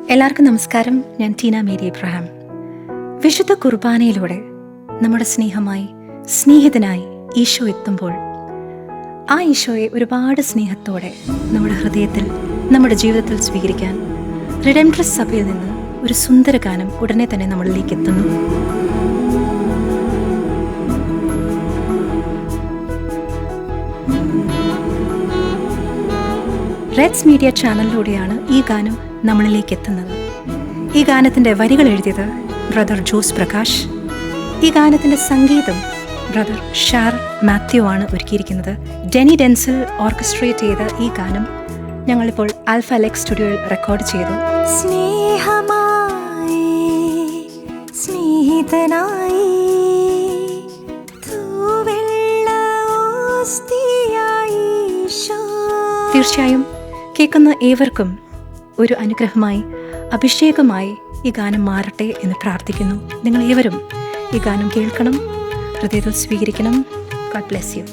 എല്ലാവർക്കും നമസ്കാരം. ഞാൻ ടീന മേരി എബ്രഹാം. വിശുദ്ധ കുർബാനയിലൂടെ നമ്മുടെ സ്നേഹമായി, സ്നേഹിതനായി ഈശോ എത്തുമ്പോൾ ആ ഈശോയെ ഒരുപാട് സ്നേഹത്തോടെ നമ്മുടെ ഹൃദയത്തിൽ, നമ്മുടെ ജീവിതത്തിൽ സ്വീകരിക്കാൻ റിഡംപ്റ്ററസ് സഭയിൽ നിന്ന് ഒരു സുന്ദര ഗാനം ഉടനെ തന്നെ നമ്മളിലേക്ക് എത്തുന്നു. റെഡ്സ് മീഡിയ ചാനലിലൂടെയാണ് ഈ ഗാനം നമ്മളിലേക്ക് എത്തുന്നത്. ഈ ഗാനത്തിൻ്റെ വരികൾ എഴുതിയത് ബ്രദർ ജോസ് പ്രകാശ്. ഈ ഗാനത്തിൻ്റെ സംഗീതം ബ്രദർ ഷാർ മാത്യു ആണ് ഒരുക്കിയിരിക്കുന്നത്. ഡെനി ഡെൻസിൽ ഓർക്കസ്ട്രേറ്റ് ചെയ്ത ഈ ഗാനം ഞങ്ങളിപ്പോൾ ആൽഫ ലെക്സ് സ്റ്റുഡിയോയിൽ റെക്കോർഡ് ചെയ്തു. സ്നേഹമായി, സ്നേഹിതനായി, തീർച്ചയായും കേൾക്കുന്ന ഏവർക്കും ഒരു അനുഗ്രഹമായി, അഭിഷേകമായി ഈ ഗാനം മാറട്ടെ എന്ന് പ്രാർത്ഥിക്കുന്നു. നിങ്ങൾ ഏവരും ഈ ഗാനം കേൾക്കണം, ഹൃദയത്തിൽ സ്വീകരിക്കണം. God bless you.